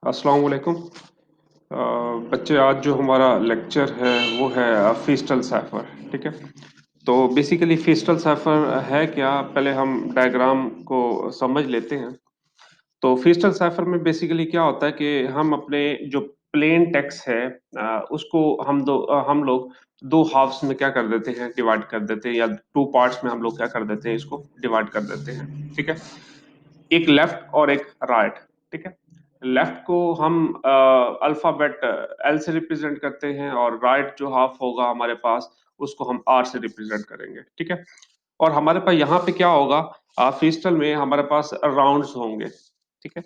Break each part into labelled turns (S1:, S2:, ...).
S1: अस्सलाम वालेकुम। बच्चे, आज जो हमारा लेक्चर है वो है फीस्टल साइफर। ठीक है। तो बेसिकली फीस्टल साइफर है क्या, पहले हम डायग्राम को समझ लेते हैं। तो फीस्टल साइफर में बेसिकली क्या होता है कि हम अपने जो प्लेन टेक्स्ट है उसको हम लोग दो हाफ्स में क्या कर देते हैं, डिवाइड कर देते हैं, या टू पार्ट्स में हम लोग क्या कर देते हैं, इसको डिवाइड कर देते हैं। ठीक है। एक लेफ्ट और एक राइट। ठीक है। लेफ्ट को हम अल्फाबेट एल से रिप्रेजेंट करते हैं, और राइट जो हाफ होगा हमारे पास उसको हम आर से रिप्रेजेंट करेंगे। ठीक है। और हमारे पास यहाँ पे क्या होगा, फ्रीस्टाइल में हमारे पास राउंड्स होंगे। ठीक है।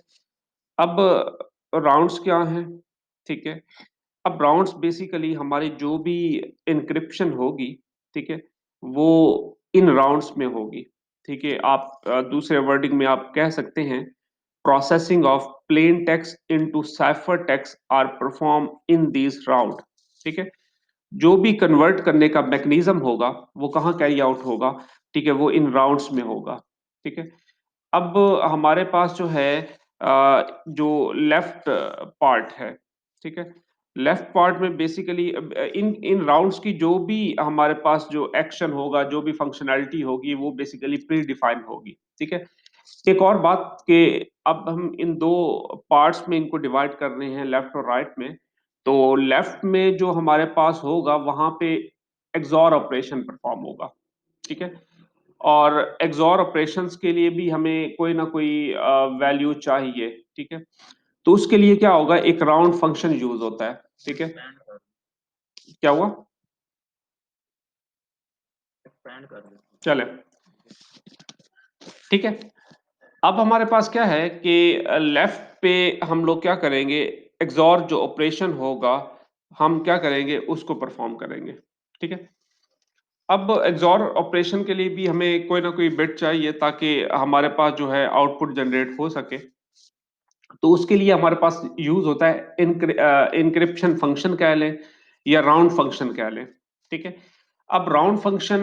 S1: अब राउंड्स क्या हैं? ठीक है। अब राउंड्स बेसिकली हमारी जो भी इनक्रिप्शन होगी, ठीक है, वो इन राउंड्स में होगी। ठीक है। आप दूसरे वर्डिंग में आप कह सकते हैं, processing of plain text into cipher text are perform in this round. ठीक है। जो भी कन्वर्ट करने का मैकेनिज्म होगा वो कहाँ कैरी आउट होगा? ठीक है, वो इन राउंड्स में होगा। ठीक है। अब हमारे पास जो है जो लेफ्ट पार्ट है, ठीक है, लेफ्ट पार्ट में बेसिकली इन इन राउंड्स की जो भी हमारे पास जो एक्शन होगा, जो भी फंक्शनैलिटी होगी, वो बेसिकली प्री डिफाइन होगी। ठीक है। एक और बात कि अब हम इन दो पार्ट्स में इनको डिवाइड कर रहे हैं, लेफ्ट और राइट में। तो लेफ्ट में जो हमारे पास होगा वहां पे एक्सॉर ऑपरेशन परफॉर्म होगा। ठीक है। और एक्सॉर ऑपरेशंस के लिए भी हमें कोई ना कोई वैल्यू चाहिए। ठीक है। तो उसके लिए क्या होगा, एक राउंड फंक्शन यूज होता है। ठीक है। क्या हुआ? चले। ठीक है। अब हमारे पास क्या है कि लेफ्ट पे हम लोग क्या करेंगे, एक्सॉर जो ऑपरेशन होगा हम क्या करेंगे, उसको परफॉर्म करेंगे। ठीक है। अब एक्सॉर ऑपरेशन के लिए भी हमें कोई ना कोई बिट चाहिए ताकि हमारे पास जो है आउटपुट जनरेट हो सके। तो उसके लिए हमारे पास यूज होता है इनक्रिप्शन फंक्शन कह लें, या राउंड फंक्शन कह लें। ठीक है। अब राउंड फंक्शन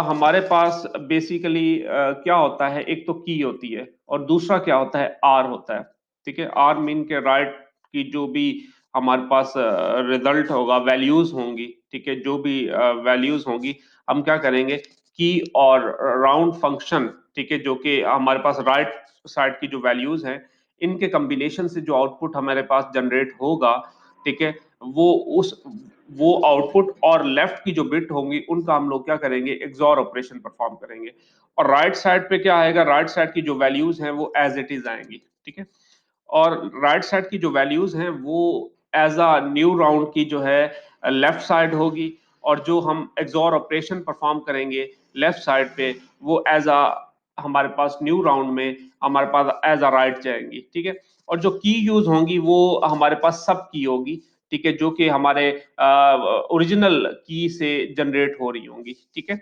S1: हमारे पास बेसिकली क्या होता है, एक तो की होती है और दूसरा क्या होता है, आर होता है। ठीक है। आर मीन के राइट की जो भी हमारे पास रिजल्ट होगा, वैल्यूज होंगी। ठीक है। जो भी वैल्यूज होंगी हम क्या करेंगे, की और राउंड फंक्शन, ठीक है, जो कि हमारे पास राइट साइड की जो वैल्यूज हैं, इनके कॉम्बिनेशन से जो आउटपुट हमारे पास जनरेट होगा, ठीक है, वो उस वो आउटपुट और लेफ्ट की जो बिट होंगी उनका हम लोग क्या करेंगे, एक्सॉर ऑपरेशन परफॉर्म करेंगे। और राइट साइड पे क्या आएगा, राइट साइड की जो वैल्यूज हैं वो एज इट इज आएंगी। ठीक है। और राइट साइड की जो वैल्यूज हैं वो एज अ न्यू राउंड की जो है लेफ्ट साइड होगी, और जो हम एक्सॉर ऑपरेशन परफॉर्म करेंगे लेफ्ट साइड पे, वो एज अ हमारे पास न्यू राउंड में हमारे पास एज अ राइट जाएंगी। ठीक है। और जो की यूज होंगी वो हमारे पास सब की होगी। ठीक है। जो कि हमारे ओरिजिनल की से जनरेट हो रही होंगी। ठीक है।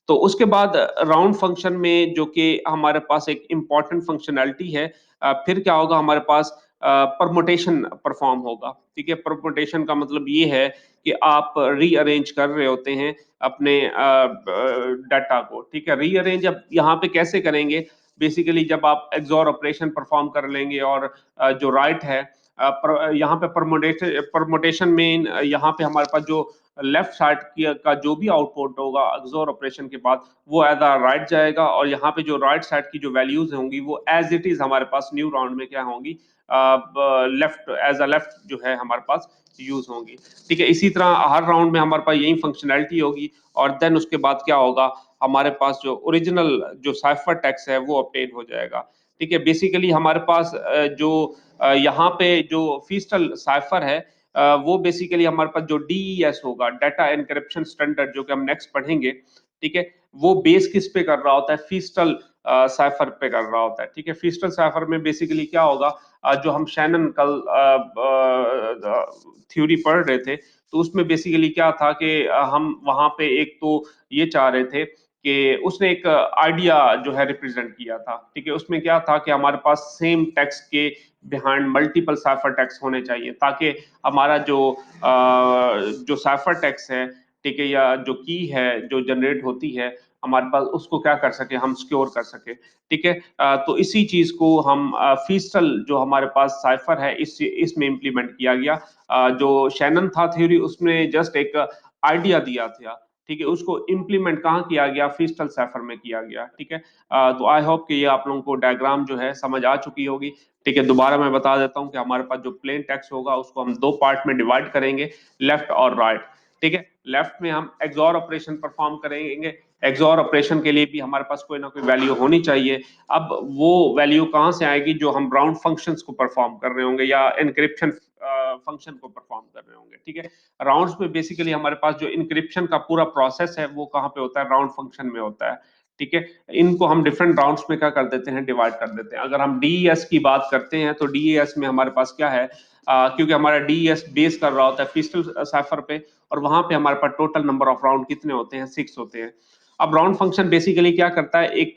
S1: तो उसके बाद राउंड फंक्शन में जो कि हमारे पास एक इंपॉर्टेंट फंक्शनैलिटी है, फिर क्या होगा, हमारे पास परमुटेशन परफॉर्म होगा। ठीक है। परमुटेशन का मतलब ये है कि आप रीअरेंज कर रहे होते हैं अपने डाटा को। ठीक है। रीअरेंज अब यहाँ पे कैसे करेंगे, बेसिकली जब आप एक्सॉर ऑपरेशन परफॉर्म कर लेंगे और जो राइट है, यहाँ पे परमुटेशन में यहाँ पे हमारे पास जो लेफ्ट साइड की का जो भी आउटपुट होगा एक्सोर ऑपरेशन के बाद, वो एज अ राइट जाएगा, और यहाँ पे जो राइट साइड की जो वैल्यूज होंगी वो एज इट इज हमारे पास न्यू राउंड में क्या होंगी, लेफ्ट एज अ लेफ्ट जो है हमारे पास यूज होंगी। ठीक है। इसी तरह हर राउंड में हमारे पास यही फंक्शनैलिटी होगी, और देन उसके बाद क्या होगा, हमारे पास जो ओरिजिनल जो साइफर टेक्स्ट है वो ऑब्टेन हो जाएगा। ठीक है। बेसिकली हमारे पास जो यहाँ पे जो फीस्टल साइफर है, वो बेसिकली हमारे पास जो डीईएस होगा, डाटा एनक्रिप्शन स्टैंडर्ड, जो कि हम नेक्स्ट पढ़ेंगे। ठीक है। वो बेस किस पे कर रहा होता है, फीस्टल साइफर पे कर रहा होता है। ठीक है। फीस्टल साइफर में बेसिकली क्या होगा, जो हम शैनन कल थ्योरी पढ़ रहे थे, तो उसमें बेसिकली क्या था कि हम वहां पे एक तो ये चाह रहे थे कि उसने एक आइडिया जो है रिप्रेजेंट किया था। ठीक है। उसमें क्या था कि हमारे पास सेम टेक्स्ट के बिहाइंड मल्टीपल साइफर टेक्स्ट होने चाहिए, ताकि हमारा जो साइफर टेक्स्ट है, ठीक है, या जो की है जो जनरेट होती है, हमारे पास उसको क्या कर सके, हम सिक्योर कर सके, ठीक है। तो इसी चीज को हम फीस्टल जो हमारे पास साइफर है इसमें इम्प्लीमेंट किया गया। जो शैनन था थ्योरी उसने जस्ट एक आइडिया दिया था, ठीक है, उसको इम्प्लीमेंट कहाँ किया गया, फीस्टल साइफर में किया गया, ठीक है। तो आई होप कि ये आप लोगों को डायग्राम जो है समझ आ चुकी होगी, ठीक है। दोबारा मैं बता देता हूँ कि हमारे पास जो प्लेन टेक्स्ट होगा उसको हम दो पार्ट में डिवाइड करेंगे, लेफ्ट और राइट, ठीक है। लेफ्ट में हम एक्सॉर ऑपरेशन परफॉर्म करेंगे, एक्सॉर ऑपरेशन के लिए भी हमारे पास कोई ना कोई वैल्यू होनी चाहिए। अब वो वैल्यू कहाँ से आएगी, जो हम राउंड फंक्शंस को परफॉर्म कर रहे होंगे या इनक्रिप्शन फंक्शन को परफॉर्म कर रहे होंगे, ठीक है। राउंड्स में बेसिकली हमारे पास जो इनक्रिप्शन का पूरा प्रोसेस है वो कहाँ पे होता है, राउंड फंक्शन में होता है, ठीक है। इनको हम डिफरेंट राउंड्स में क्या कर देते हैं, डिवाइड कर देते हैं। अगर हम डीईएस की बात करते हैं तो डीईएस में हमारे पास क्या है, क्योंकि हमारा डीईएस बेस कर रहा होता है फिस्टल साइफर पे, और वहां पे हमारे पास टोटल नंबर ऑफ राउंड कितने होते हैं, 6 होते हैं। अब राउंड फंक्शन बेसिकली क्या करता है, एक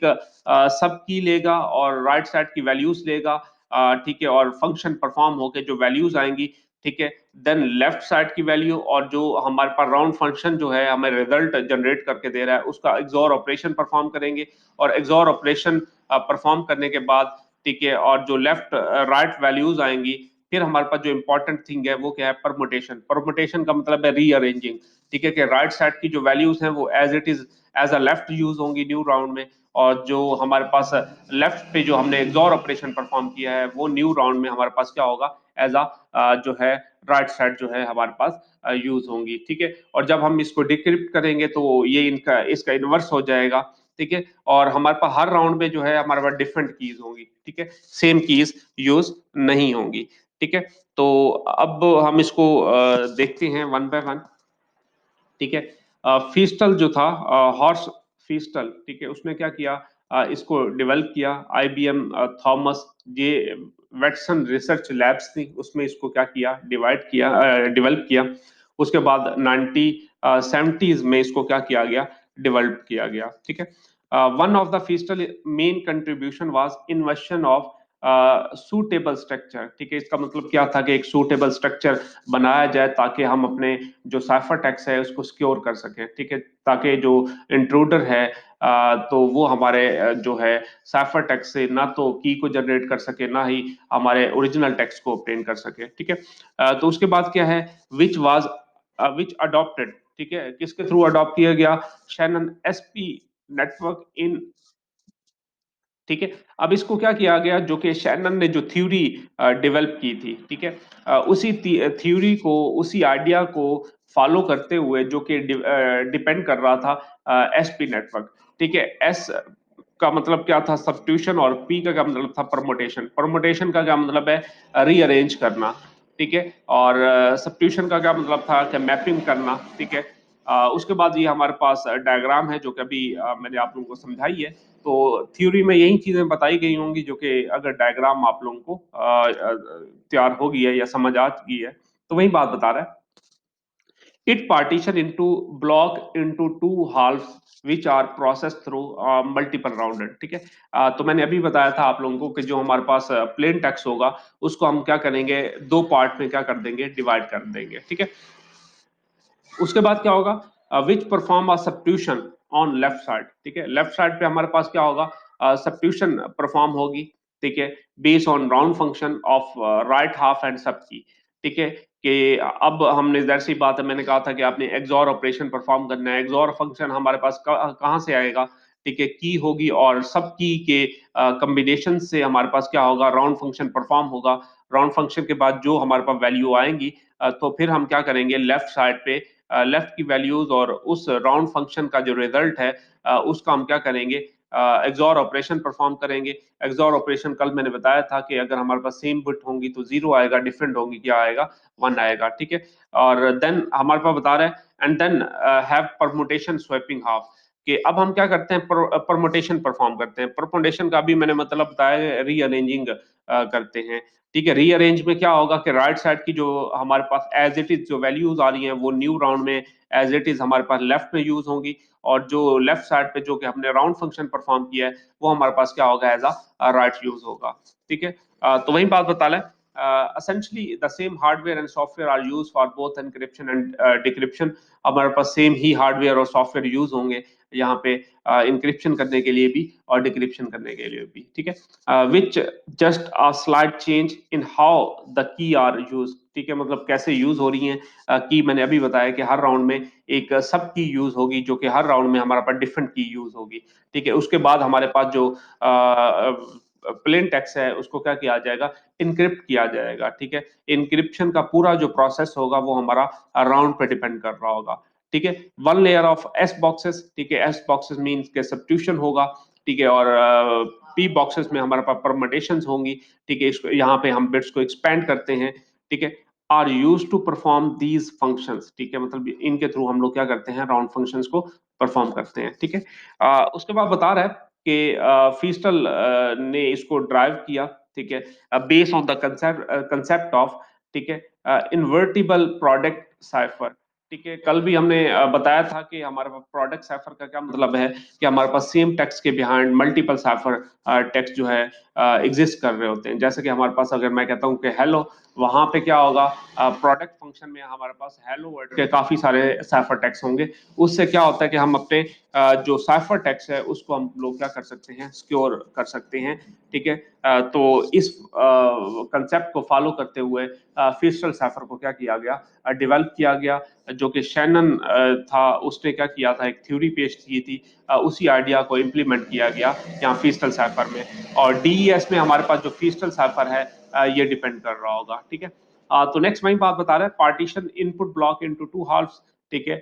S1: सब की लेगा और राइट साइड की वैल्यूज लेगा, ठीक है, और फंक्शन परफॉर्म होके जो वैल्यूज आएंगी, ठीक है, देन लेफ्ट साइड की वैल्यू और जो हमारे पास राउंड फंक्शन जो है हमें रिजल्ट जनरेट करके दे रहा है उसका एक्सॉर ऑपरेशन परफॉर्म करेंगे, और एक्सॉर ऑपरेशन परफॉर्म करने के बाद, ठीक है, और जो लेफ्ट राइट वैल्यूज आएंगी, फिर हमारे पास जो इंपॉर्टेंट थिंग है वो क्या है, परमुटेशन। परमुटेशन का मतलब है रीअरेंजिंग, ठीक है, कि राइट साइड की जो वैल्यूज हैं वो as it is as a left use होंगी न्यू राउंड में, और जो हमारे पास लेफ्ट पे जो हमने एक्सॉर ऑपरेशन परफॉर्म किया है वो न्यू राउंड में हमारे पास क्या होगा, एज अ जो है राइट साइड जो है हमारे पास यूज होंगी, ठीक है। और जब हम इसको डिक्रिप्ट करेंगे तो ये इनका इसका इनवर्स हो जाएगा, ठीक है। और हमारे पास हर राउंड में जो है हमारे पास डिफरेंट कीज होंगी, ठीक है, सेम कीज यूज नहीं होंगी, ठीक है। तो अब हम इसको देखते हैं वन बाय वन, ठीक है। फीस्टल जो था, हॉर्स फीस्टल, ठीक है, उसने क्या किया, इसको डेवलप किया IBM Thomas J Watson research labs थी उसमें इसको क्या किया, डिवाइड किया, डेवलप किया। उसके बाद 1970s में इसको क्या किया गया, डेवलप किया गया, ठीक है। One of the Feistel main contribution was invention of suitable structure, ठीक है। इसका मतलब क्या था कि एक सूटेबल स्ट्रक्चर बनाया जाए ताकि हम अपने जो साइफर टेक्स्ट है उसको सिक्योर कर सकें, ठीक है, ताकि जो इंट्रूडर है तो वो हमारे जो है साइफर टेक्स्ट से ना तो की को जनरेट कर सके ना ही हमारे ओरिजिनल टेक्स्ट को ऑब्टेन कर सके, ठीक है। तो उसके बाद क्या है, विच अडॉप्टेड, ठीक है, किसके थ्रू अडॉप्ट किया गया, शैनन एसपी नेटवर्क इन, ठीक है। अब इसको क्या किया गया, जो कि शैनन ने जो थ्योरी डेवलप की थी, ठीक है, उसी थ्योरी को, उसी आइडिया को फॉलो करते हुए, जो कि डिपेंड कर रहा था एसपी नेटवर्क, ठीक है। एस का मतलब क्या था, सब्स्टिट्यूशन, और पी का क्या मतलब था, परमुटेशन। परमुटेशन का क्या मतलब है, रीअरेंज करना, ठीक है, और सब्स्टिट्यूशन का क्या मतलब था कि मैपिंग करना, ठीक है। उसके बाद ये हमारे पास डायग्राम है जो कि अभी मैंने आप लोगों को समझाई है। तो थ्योरी में यही चीजें बताई गई होंगी जो कि अगर डायग्राम आप लोगों को तैयार हो गई है या समझ आ गई है तो वही बात बता रहा है। It partition into block into two half which are process through multiple rounded, ठीक है। तो मैंने अभी बताया था आप लोगों को कि जो हमारे पास प्लेन टेक्स्ट होगा उसको हम क्या करेंगे, दो पार्ट में क्या कर देंगे, डिवाइड कर देंगे, ठीक है। उसके बाद क्या होगा, which perform a substitution on left side, ठीक है। लेफ्ट साइड पे हमारे पास क्या होगा, सब्स्टिट्यूशन परफॉर्म होगी, ठीक है, based on round function of right half and सब की, ठीक है। कि अब हमने जाहिर सी बात है, मैंने कहा था कि आपने एक्सॉर ऑपरेशन परफॉर्म करना है, एक्सॉर फंक्शन हमारे पास कहाँ से आएगा, ठीक है, की होगी और सब की के कम्बिनेशन से हमारे पास क्या होगा, राउंड फंक्शन परफॉर्म होगा। राउंड फंक्शन के बाद जो हमारे पास वैल्यू आएंगी, तो फिर हम क्या करेंगे, लेफ्ट साइड पे लेफ्ट की वैल्यूज और उस राउंड फंक्शन का जो रिजल्ट है उसका हम क्या करेंगे, एक्सॉर ऑपरेशन परफॉर्म करेंगे। एक्सॉर ऑपरेशन कल मैंने बताया था कि अगर हमारे पास सेम बिट होंगी तो जीरो आएगा, डिफरेंट होंगी क्या आएगा, वन आएगा, ठीक है। और देन हमारे पास बता रहा है and then have permutation swapping half, कि अब हम क्या करते हैं, परमुटेशन परफॉर्म करते हैं। परमुटेशन का भी मैंने मतलब बताया, रीअरेंजिंग करते हैं, ठीक है। रीअरेंज में क्या होगा कि राइट साइड की जो हमारे पास एज इट इज जो वैल्यूज आ रही हैं वो न्यू राउंड में एज इट इज हमारे पास लेफ्ट में यूज होंगी, और जो लेफ्ट साइड पे जो कि हमने राउंड फंक्शन परफॉर्म किया है वो हमारे पास क्या होगा, एज अ राइट यूज होगा, ठीक है। तो वही बात बता लें essentially the same hardware and software are used for both encryption and decryption। हमारे पास सेम ही हार्डवेयर और सॉफ्टवेयर यूज होंगे यहाँ पे इंक्रिप्शन करने के लिए भी और डिक्रिप्शन करने के लिए भी, ठीक है। Which just a slide change in how the key are use, ठीक है, मतलब कैसे यूज हो रही है की। मैंने अभी बताया कि हर राउंड में एक सब की यूज होगी, जो कि हर राउंड में हमारे पास डिफरेंट की यूज होगी, ठीक है। उसके बाद हमारे पास जो प्लेन टेक्स्ट है उसको क्या किया जाएगा, इनक्रिप्ट किया जाएगा, ठीक है। इनक्रिप्शन का पूरा जो प्रोसेस होगा वो हमारा राउंड पे डिपेंड कर रहा होगा, ठीक है। One layer of S boxes, ठीक है, एस बॉक्सेस मीन्स के सब्स्टिट्यूशन होगा, ठीक है, और पी बॉक्सेस में हमारे पास परमुटेशन होंगी, ठीक है। इसको यहाँ पे हम बिट्स को एक्सपेंड करते हैं, ठीक है। Are use to perform these functions, ठीक है, मतलब इनके थ्रू हम लोग क्या करते हैं, राउंड फंक्शंस को परफॉर्म करते हैं, ठीक है। उसके बाद बता रहा है कि फीस्टल ने इसको ड्राइव किया, ठीक है, based on the concept of, ठीक है, इन्वर्टिबल प्रोडक्ट साइफर, ठीक है। कल भी हमने बताया था कि हमारे पास प्रोडक्ट साइफर का क्या मतलब है कि हमारे पास सेम टेक्स्ट के बिहाइंड मल्टीपल साइफर टेक्स्ट जो है एग्जिस्ट कर रहे होते हैं। जैसे कि हमारे पास अगर मैं कहता हूँ कि हेलो, वहां पे क्या होगा, प्रोडक्ट फंक्शन में हमारे पास हेलो वर्ड के काफी सारे साइफर टेक्स्ट होंगे। उससे क्या होता है कि हम अपने जो साइफर टेक्स्ट है उसको हम लोग क्या कर सकते हैं, सिक्योर कर सकते हैं, ठीक है। तो इस कंसेप्ट को फॉलो करते हुए फिस्टल साइफर को क्या किया गया, डेवलप किया गया, जो कि शैनन था, उसने क्या किया था, एक थ्योरी पेश की थी, उसी आइडिया को इम्प्लीमेंट किया गया यहाँ फिस्टल साइफर में। और डीईएस में हमारे पास जो फिस्टल साइफर है ये डिपेंड कर रहा होगा, ठीक है। तो नेक्स्ट वही बात बता रहा है, partition input block into two halves, ठीक है,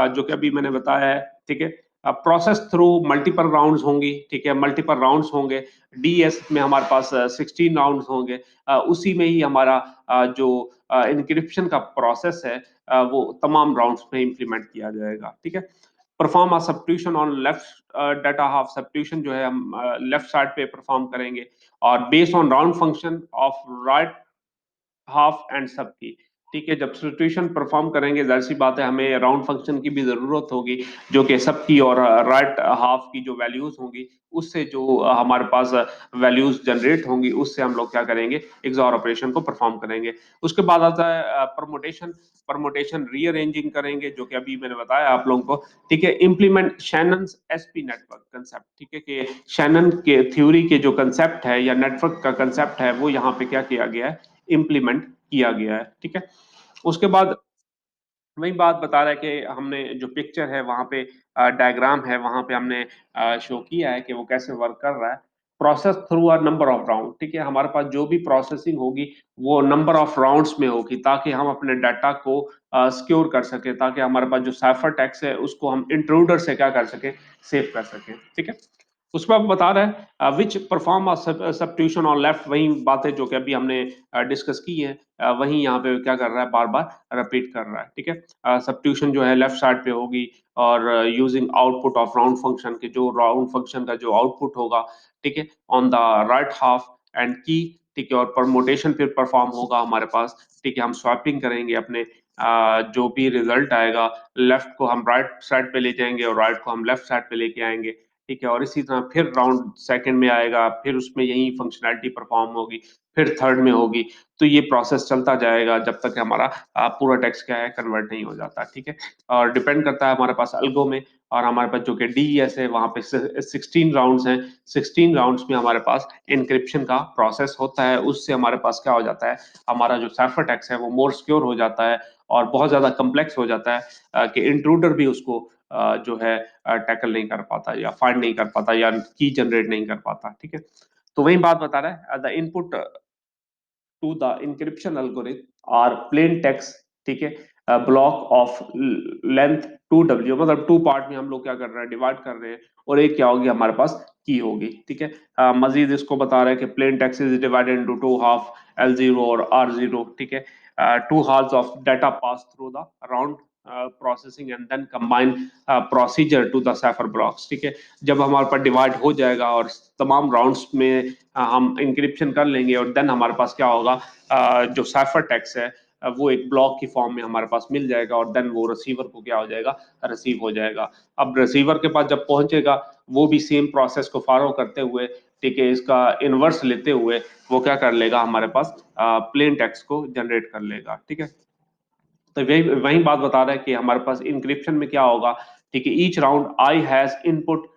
S1: जो कि अभी मैंने बताया है, ठीक है। प्रोसेस थ्रू मल्टीपल राउंड्स होंगी, ठीक है, मल्टीपल राउंड्स होंगे। डीएस में हमारे पास 16 राउंड्स होंगे, उसी में ही हमारा जो इनक्रिप्शन का प्रोसेस है वो तमाम राउंड्स में इंप्लीमेंट किया जाएगा, ठीक है। Perform a substitution on left data half, substitution जो है हम लेफ्ट साइड पे परफॉर्म करेंगे, और based on round function of right half and सब की, ठीक है। जब सब्स्टिट्यूशन परफॉर्म करेंगे, जाहिर सी बात है हमें राउंड फंक्शन की भी जरूरत होगी, जो कि सब की और राइट हाफ की जो वैल्यूज होंगी, उससे जो हमारे पास वैल्यूज जनरेट होंगी, उससे हम लोग क्या करेंगे, एक्सऑर ऑपरेशन को परफॉर्म करेंगे। उसके बाद आता है परमुटेशन। परमुटेशन रीअरेंजिंग करेंगे, जो कि अभी मैंने बताया आप लोगों को, ठीक है। इम्प्लीमेंट शैनन्स एसपी नेटवर्क कंसेप्ट, ठीक है, कि शैनन के थ्योरी के जो कंसेप्ट है या नेटवर्क का कंसेप्ट है वो यहाँ पे क्या किया गया है, इम्प्लीमेंट किया गया है, ठीक है। उसके बाद वही बात बता रहा है कि हमने जो पिक्चर है वहां पे डायग्राम है, वहां पे हमने शो किया है कि वो कैसे वर्क कर रहा है। Process through a number of round, ठीक है, हमारे पास जो भी प्रोसेसिंग होगी वो नंबर ऑफ राउंड्स में होगी, ताकि हम अपने डाटा को सिक्योर कर सके, ताकि हमारे पास जो साइफर टेक्स्ट है उसको हम इंट्रूडर से क्या कर सके, सेव कर सके, ठीक है। उसमें आप बता रहे हैं which perform substitution on left, वही बातें जो कि अभी हमने डिस्कस की है, वही यहाँ पे क्या कर रहा है, बार बार रिपीट कर रहा है, ठीक है। सब्स्टिट्यूशन जो है लेफ्ट साइड पे होगी, और using output of round function के, जो राउंड फंक्शन का जो आउटपुट होगा, ठीक है, on the right half and की, ठीक है। और परमुटेशन फिर परफॉर्म होगा हमारे पास, ठीक है। हम स्वैपिंग करेंगे अपने जो भी रिजल्ट आएगा, लेफ्ट को हम राइट साइड पे ले जाएंगे और राइट को हम लेफ्ट साइड पे लेके आएंगे, ठीक है। और इसी तरह फिर राउंड सेकंड में आएगा, फिर उसमें यही फंक्शनैलिटी परफॉर्म होगी, फिर थर्ड में होगी। तो ये प्रोसेस चलता जाएगा जब तक हमारा पूरा टेक्स्ट क्या है, कन्वर्ट नहीं हो जाता, ठीक है। और डिपेंड करता है हमारे पास अल्गो में, और हमारे पास जो कि डीईएस है वहां पे 16 राउंड्स हैं। 16 राउंड्स में हमारे पास इनक्रिप्शन का प्रोसेस होता है, उससे हमारे पास क्या हो जाता है, हमारा जो साइफर टेक्स्ट है वो मोर सिक्योर हो जाता है, और बहुत ज्यादा कम्प्लेक्स हो जाता है कि इंट्रूडर भी उसको जो है टैकल नहीं कर पाता, या फाइंड नहीं कर पाता, या की जनरेट नहीं कर पाता, ठीक है। तो वही बात बता रहा है, the input to the encryption algorithm और प्लेन टेक्स्ट, ठीक है, ब्लॉक ऑफ लेंथ 2W, मतलब टू पार्ट में हम लोग क्या कर रहे हैं, डिवाइड कर रहे हैं, और एक क्या होगी हमारे पास, की होगी, ठीक है। मजीद इसको बता रहे हैं कि plain text is divided into two half, L0 और R0, ठीक है। Two halves of data pass through the round processing and then combine procedure to the cipher blocks, ठीक है। जब हमारे पास डिवाइड हो जाएगा और तमाम राउंड्स में हम इंक्रिप्शन कर लेंगे, और देन हमारे पास क्या होगा, जो साइफर टेक्स्ट है वो एक ब्लॉक की फॉर्म में हमारे पास मिल जाएगा, और देन वो रिसीवर को क्या हो जाएगा, रिसीव हो जाएगा। अब रिसीवर के पास जब पहुंचेगा, वो भी सेम प्रोसेस को फॉलो करते हुए, ठीक है, इसका इनवर्स लेते हुए वो क्या कर लेगा, हमारे पास प्लेन टेक्स्ट को जनरेट कर लेगा। ठीक है, तो वही वही बात बता रहा है कि हमारे पास इंक्रिप्शन में क्या होगा, ठीक है, each round I has input,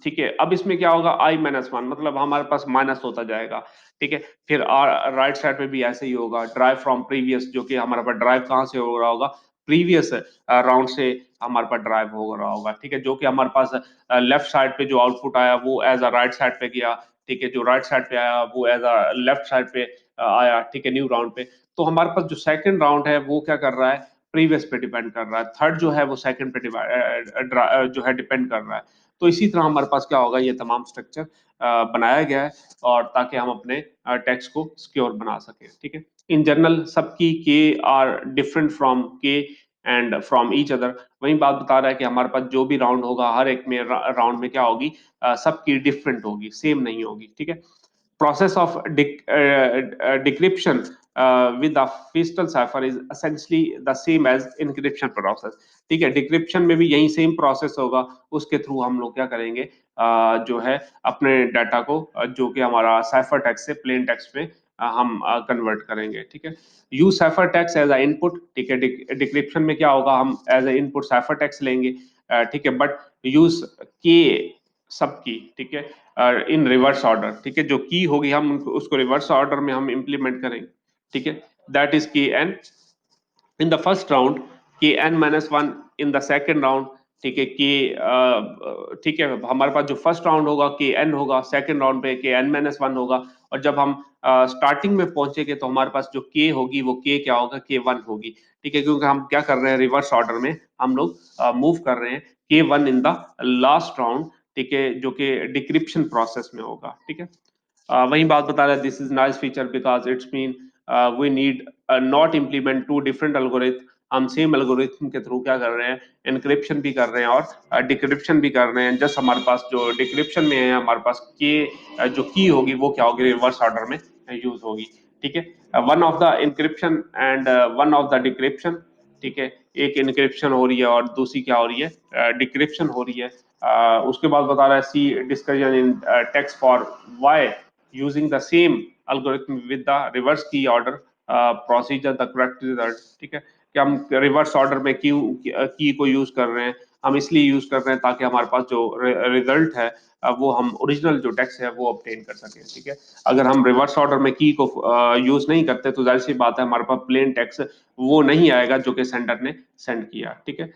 S1: ठीक है, अब इसमें क्या होगा, आई माइनस वन, मतलब हमारे पास माइनस होता जाएगा। ठीक है, फिर राइट साइड पे भी ऐसे ही होगा, ड्राइव फ्रॉम प्रीवियस, जो कि हमारे पास ड्राइव कहाँ से हो रहा होगा, प्रीवियस राउंड से हमारे पास ड्राइव हो रहा होगा। ठीक है, जो कि हमारे पास लेफ्ट साइड पे जो आउटपुट आया वो एज अ राइट साइड पे गया। ठीक है, जो राइट साइड पे आया वो एज अ लेफ्ट साइड पे आया। ठीक है, न्यू राउंड पे। तो हमारे पास जो सेकंड राउंड है वो क्या कर रहा है, प्रीवियस पे डिपेंड कर रहा है। थर्ड जो है वो सेकंड पे जो है डिपेंड कर रहा है। तो इसी तरह हमारे पास क्या होगा, ये तमाम स्ट्रक्चर बनाया गया है, और ताकि हम अपने टेक्स्ट को सिक्योर बना सकें। ठीक है, इन जनरल सबकी के आर डिफरेंट फ्रॉम के एंड फ्रॉम ईच अदर। वही बात बता रहा है कि हमारे पास जो भी राउंड होगा, हर एक में राउंड में क्या होगी, सबकी डिफरेंट होगी, सेम नहीं होगी। ठीक है, process of decryption with the Feistel cipher is essentially the same as encryption process। ठीक है, डिक्रिप्शन में भी यही सेम प्रोसेस होगा, उसके थ्रू हम लोग क्या करेंगे, जो है अपने डाटा को जो कि हमारा साइफर टेक्स्ट से प्लेन टेक्स्ट में हम कन्वर्ट करेंगे। ठीक है, use cipher text as a input. ठीक है, डिक्रिप्शन में क्या होगा, हम as a input cipher text लेंगे। ठीक है, बट यूज के सबकी, ठीक है, इन रिवर्स ऑर्डर। ठीक है, जो की होगी हम उसको रिवर्स ऑर्डर में हम इंप्लीमेंट करेंगे। ठीक है, that is key n in the first round, K n minus one in the second round. ठीक है, के ठीक है, हमारे पास जो फर्स्ट राउंड होगा के एन होगा, सेकेंड राउंड पे के एन माइनस वन होगा, और जब हम स्टार्टिंग में पहुंचेंगे तो हमारे पास जो के होगी वो के क्या होगा, के वन होगी। ठीक है, क्योंकि हम क्या कर रहे हैं, रिवर्स ऑर्डर में हम लोग मूव कर रहे हैं, के one in the last round. ठीक है, जो कि डिक्रिप्शन प्रोसेस में होगा। ठीक है, वही बात बता रहा है, this is nice feature because it's mean we need not implement two different algorithm. हम सेम एल्गोरिथम के थ्रू क्या कर रहे हैं, एनक्रिप्शन भी कर रहे हैं और डिक्रिप्शन भी कर रहे हैं। जस्ट हमारे पास जो डिक्रिप्शन में है, हमारे पास के जो की होगी वो क्या होगी, रिवर्स ऑर्डर में यूज होगी। ठीक है, one of the encryption and one of the decryption. ठीक है, एक इंक्रिप्शन हो रही है और दूसरी क्या हो रही है, डिक्रिप्शन हो रही है। उसके बाद बता रहा है, see discussion in text for why using the same algorithm with the reverse key order procedure the correct result। ठीक है, कि हम रिवर्स ऑर्डर में क्यू की को यूज कर रहे हैं, हम इसलिए यूज कर रहे हैं ताकि हमारे पास जो रिजल्ट है वो हम ओरिजिनल जो टेक्स्ट है वो ऑब्टेन कर सकें। ठीक है, अगर हम रिवर्स ऑर्डर में की को यूज नहीं करते तो जाहिर सी बात है हमारे पास प्लेन टेक्स्ट वो नहीं आएगा जो कि सेंडर ने सेंड किया। ठीक है,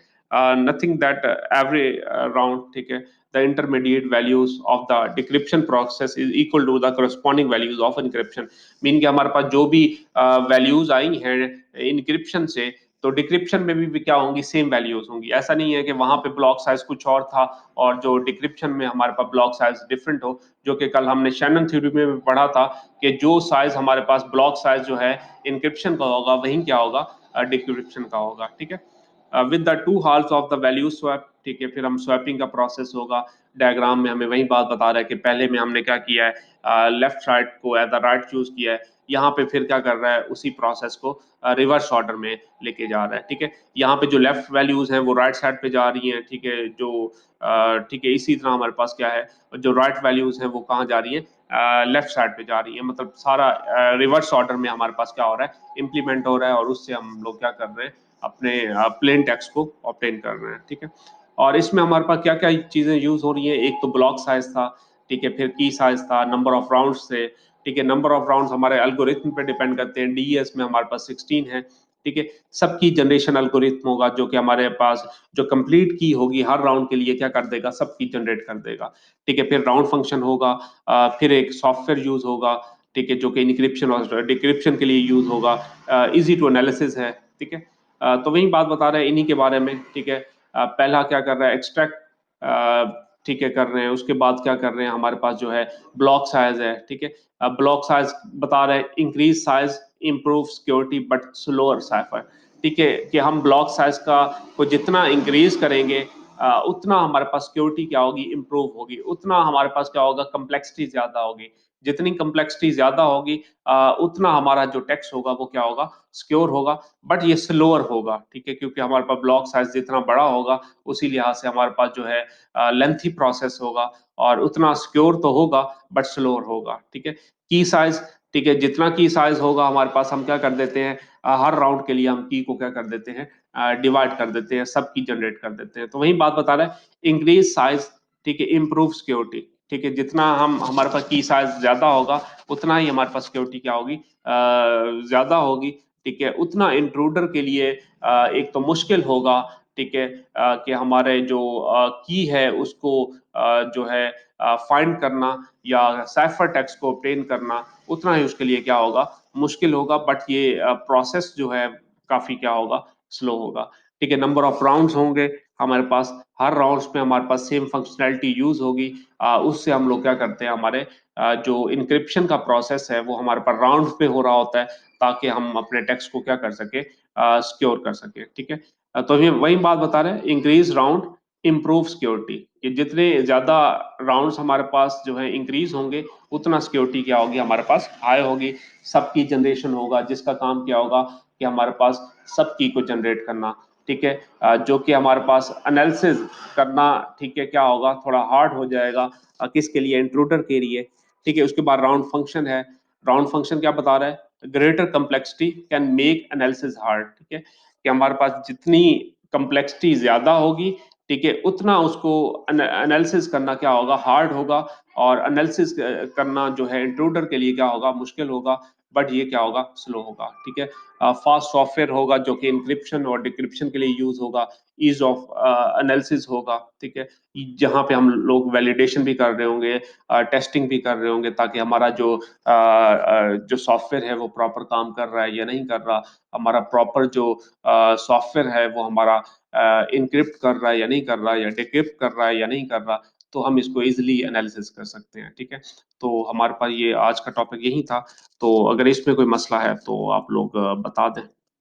S1: nothing that every round, ठीक है, the intermediate values of the decryption process is equal to the corresponding values of encryption। Mean कि हमारे पास जो भी वैल्यूज आई हैं इनक्रिप्शन से, तो डिक्रिप्शन में भी क्या होंगी, सेम वैल्यूज होंगी। ऐसा नहीं है कि वहां पे ब्लॉक साइज कुछ और था और जो डिक्रिप्शन में हमारे पास ब्लॉक साइज डिफरेंट हो, जो कि कल हमने शैनन थ्योरी में भी पढ़ा था कि जो साइज हमारे पास ब्लॉक साइज जो है इनक्रिप्शन का होगा वही क्या होगा, डिक्रिप्शन का होगा। ठीक है, with the two halves of the value swap. ठीक है, फिर हम स्वैपिंग का प्रोसेस होगा। डायग्राम में हमें वही बात बता रहा है कि पहले में हमने क्या किया है, लेफ्ट साइड को एज द राइट चूज किया है। यहाँ पे फिर क्या कर रहा है, उसी प्रोसेस को रिवर्स ऑर्डर में लेके जा रहा है। ठीक है, यहाँ पे जो लेफ्ट वैल्यूज हैं वो राइट साइड पे जा रही हैं। ठीक है, जो ठीक है, इसी तरह हमारे पास क्या है, जो राइट वैल्यूज हैं वो कहाँ जा रही है, लेफ्ट साइड पे जा रही है। मतलब सारा रिवर्स ऑर्डर में हमारे पास क्या हो रहा है, इम्प्लीमेंट हो रहा है, और उससे हम लोग क्या कर रहे हैं, अपने प्लेन टेक्स्ट को ऑब्टेन कर रहे हैं। ठीक है, और इसमें हमारे पास क्या क्या चीजें यूज हो रही हैं, एक तो ब्लॉक साइज था। ठीक है, फिर की साइज था, नंबर ऑफ राउंड्स थे। ठीक है, नंबर ऑफ राउंड्स हमारे एल्गोरिथम पे डिपेंड करते हैं, डीईएस में हमारे पास 16 है। ठीक है, सबकी जनरेशन एल्गोरिथम होगा जो कि हमारे पास जो कंप्लीट की होगी हर राउंड के लिए क्या कर देगा, सबकी जनरेट कर देगा। ठीक है, फिर राउंड फंक्शन होगा, फिर एक सॉफ्टवेयर यूज होगा। ठीक है, जो कि इनक्रिप्शन और डिक्रिप्शन के लिए यूज होगा, इजी टू एनालिसिस है। ठीक है, तो वही बात बता रहे हैं इन्हीं के बारे में। ठीक है, पहला क्या कर रहा है, एक्सट्रैक्ट, ठीक है, कर रहे हैं। उसके बाद क्या कर रहे हैं, हमारे पास जो है ब्लॉक साइज है। ठीक है, ब्लॉक साइज बता रहे हैं, increase size improve security but slower cipher. ठीक है, कि हम ब्लॉक साइज का को जितना इंक्रीज करेंगे उतना हमारे पास सिक्योरिटी क्या होगी, इम्प्रूव होगी, उतना हमारे पास क्या होगा, कम्प्लेक्सिटी ज्यादा होगी। जितनी कम्प्लेक्सिटी ज़्यादा होगी उतना हमारा जो टेक्स्ट होगा वो क्या होगा, सिक्योर होगा, बट ये स्लोअर होगा, ठीक है? क्योंकि हमारे पास ब्लॉक साइज़ जितना बड़ा होगा, उसी लिहाज से हमारे पास जो है लेंथी प्रोसेस होगा और उतना सिक्योर तो होगा बट स्लोअर होगा, ठीक है? की साइज़, ठीक है? जितना की साइज़ होगा हमारे पास, हम क्या कर देते हैं हर राउंड के लिए हम की को क्या कर देते हैं डिवाइड कर देते हैं, सब की जनरेट कर देते हैं। तो वही बात बता रहा है इंक्रीज़ साइज़, ठीक है? इम्प्रूव सिक्योरिटी, ठीक है? जितना हम हमारे पास की साइज़ ज़्यादा होगा, उतना ही हमारे पास सिक्योरिटी क्या होगी ज़्यादा होगी, ठीक है? उतना इंट्रूडर के लिए एक तो मुश्किल होगा, ठीक है? कि हमारे जो की है उसको जो है फाइंड करना या साइफर टेक्स्ट को ऑब्टेन करना, उतना ही उसके लिए क्या होगा, मुश्किल होगा, बट ये प्रोसेस जो है काफ़ी क्या होगा, स्लो होगा, ठीक है? नंबर ऑफ राउंड्स होंगे हमारे पास, हर राउंड्स में हमारे पास सेम फंक्शनैलिटी यूज़ होगी, उससे हम लोग क्या करते हैं हमारे जो एन्क्रिप्शन का प्रोसेस है वो हमारे पास राउंड्स पे हो रहा होता है, ताकि हम अपने टेक्स्ट को क्या कर सकें सिक्योर कर सकें, ठीक है? तो ये वही बात बता रहे हैं, इंक्रीज़ राउंड, इम्प्रूव सिक्योरिटी, कि जितने ज़्यादा राउंड्स हमारे पास जो है इंक्रीज़ होंगे, उतना सिक्योरिटी क्या होगी हमारे पास हाई होगी, सब की जनरेशन होगा, जिसका काम क्या होगा कि हमारे पास सब की को जनरेट करना, ठीक है? जो कि हमारे पास एनालिसिस करना, ठीक है, क्या होगा, थोड़ा हार्ड हो जाएगा किसके लिए, इंट्रूडर के लिए, ठीक है? उसके बाद राउंड फंक्शन है, राउंड फंक्शन क्या बता रहा है, greater complexity can make analysis hard, ठीक है? कि हमारे पास जितनी कम्प्लेक्सिटी ज़्यादा होगी, ठीक है, उतना उसको एनालिसिस करना क्या होगा, हार्ड होगा, और एनालिसिस करना जो है इंट्रूडर के लिए क्या होगा, मुश्किल होगा, बट ये क्या होगा, स्लो होगा, ठीक है? फास्ट सॉफ्टवेयर होगा जो कि एन्क्रिप्शन और डिक्रिप्शन के लिए यूज़ होगा, ईज़ ऑफ एनालिसिस होगा, ठीक है? जहाँ पे हम लोग वैलिडेशन भी कर रहे होंगे, टेस्टिंग भी कर रहे होंगे, ताकि हमारा जो सॉफ्टवेयर है वो प्रॉपर काम कर रहा है या नहीं कर रहा, हमारा प्रॉपर जो सॉफ्टवेयर है वो हमारा एन्क्रिप्ट कर रहा है या नहीं कर रहा, या डिक्रिप्ट कर रहा है या नहीं कर रहा, तो हम इसको ईज़िली एनालिसिस कर सकते हैं, ठीक है? तो हमारे पास ये आज का टॉपिक यही था, तो अगर इसमें कोई मसला है तो आप लोग बता दें।